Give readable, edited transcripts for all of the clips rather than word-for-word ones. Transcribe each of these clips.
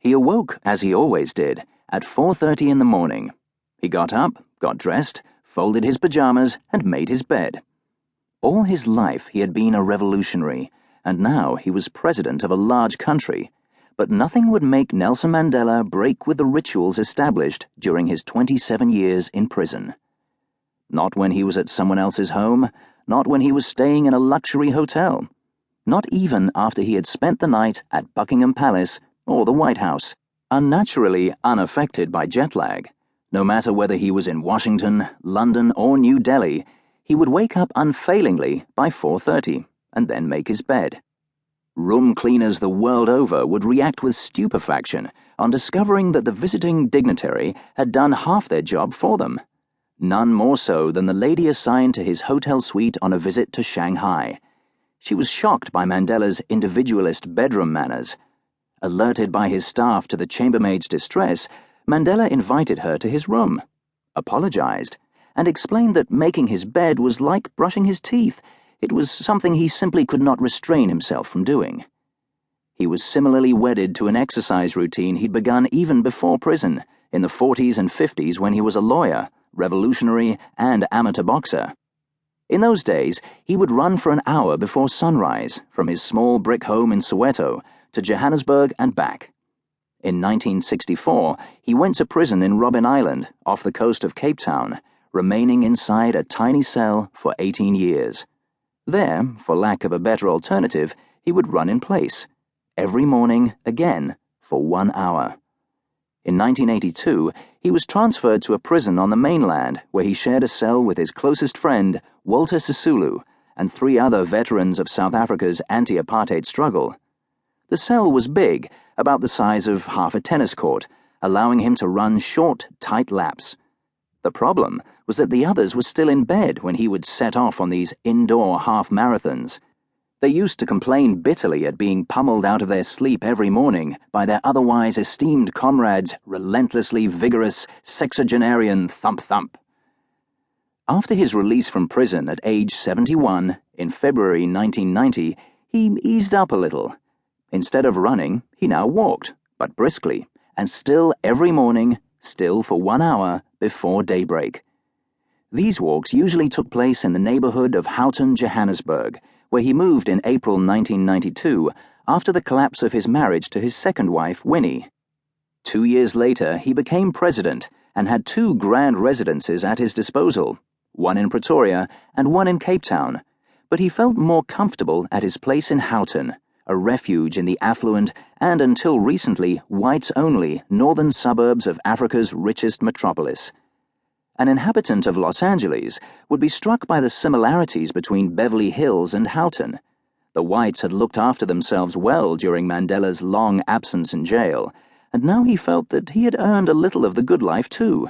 He awoke, as he always did, at 4:30 in the morning. He got up, got dressed, folded his pajamas, and made his bed. All his life he had been a revolutionary, and now he was president of a large country, but nothing would make Nelson Mandela break with the rituals established during his 27 years in prison. Not when he was at someone else's home, not when he was staying in a luxury hotel, not even after he had spent the night at Buckingham Palace or the White House, unnaturally unaffected by jet lag. No matter whether he was in Washington, London, or New Delhi, he would wake up unfailingly by 4:30 and then make his bed. Room cleaners the world over would react with stupefaction on discovering that the visiting dignitary had done half their job for them. None more so than the lady assigned to his hotel suite on a visit to Shanghai. She was shocked by Mandela's individualist bedroom manners. Alerted by his staff to the chambermaid's distress, Mandela invited her to his room, apologized, and explained that making his bed was like brushing his teeth. It was something he simply could not restrain himself from doing. He was similarly wedded to an exercise routine he'd begun even before prison, in the 40s and 50s when he was a lawyer, revolutionary, and amateur boxer. In those days, he would run for an hour before sunrise from his small brick home in Soweto to Johannesburg and back. In 1964, he went to prison in Robben Island, off the coast of Cape Town, remaining inside a tiny cell for 18 years. There, for lack of a better alternative, he would run in place, every morning again, for 1 hour. In 1982, he was transferred to a prison on the mainland where he shared a cell with his closest friend, Walter Sisulu, and 3 other veterans of South Africa's anti-apartheid struggle. The cell was big, about the size of half a tennis court, allowing him to run short, tight laps. The problem was that the others were still in bed when he would set off on these indoor half-marathons. They used to complain bitterly at being pummeled out of their sleep every morning by their otherwise esteemed comrades' relentlessly vigorous sexagenarian thump-thump. After his release from prison at age 71, in February 1990, he eased up a little. Instead of running, he now walked, but briskly, and still every morning, still for 1 hour before daybreak. These walks usually took place in the neighborhood of Houghton, Johannesburg, where he moved in April 1992 after the collapse of his marriage to his second wife, Winnie. 2 years later, he became president and had 2 grand residences at his disposal, one in Pretoria and one in Cape Town, but he felt more comfortable at his place in Houghton, a refuge in the affluent and until recently whites-only northern suburbs of Africa's richest metropolis. An inhabitant of Los Angeles would be struck by the similarities between Beverly Hills and Houghton. The whites had looked after themselves well during Mandela's long absence in jail, and now he felt that he had earned a little of the good life too.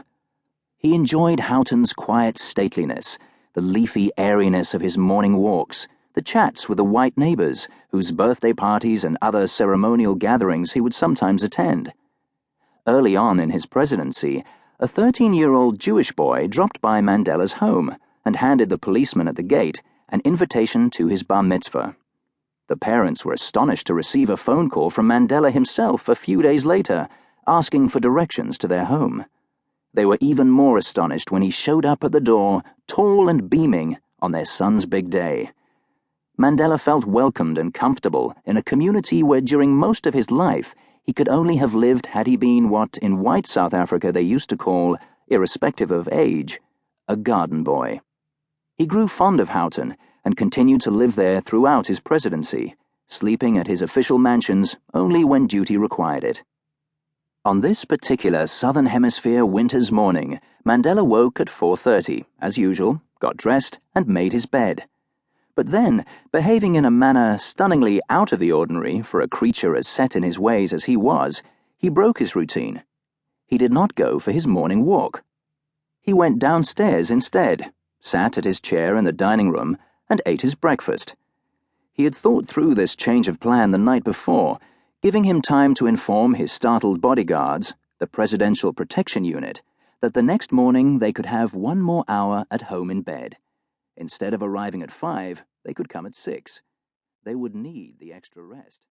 He enjoyed Houghton's quiet stateliness, the leafy airiness of his morning walks, the chats with the white neighbors, whose birthday parties and other ceremonial gatherings he would sometimes attend. Early on in his presidency, a 13-year-old Jewish boy dropped by Mandela's home and handed the policeman at the gate an invitation to his bar mitzvah. The parents were astonished to receive a phone call from Mandela himself a few days later, asking for directions to their home. They were even more astonished when he showed up at the door, tall and beaming, on their son's big day. Mandela felt welcomed and comfortable in a community where during most of his life he could only have lived had he been what in white South Africa they used to call, irrespective of age, a garden boy. He grew fond of Houghton and continued to live there throughout his presidency, sleeping at his official mansions only when duty required it. On this particular Southern Hemisphere winter's morning, Mandela woke at 4:30, as usual, got dressed, and made his bed. But then, behaving in a manner stunningly out of the ordinary for a creature as set in his ways as he was, he broke his routine. He did not go for his morning walk. He went downstairs instead, sat at his chair in the dining room, and ate his breakfast. He had thought through this change of plan the night before, giving him time to inform his startled bodyguards, the Presidential Protection Unit, that the next morning they could have 1 more hour at home in bed. Instead of arriving at 5, they could come at 6. They would need the extra rest.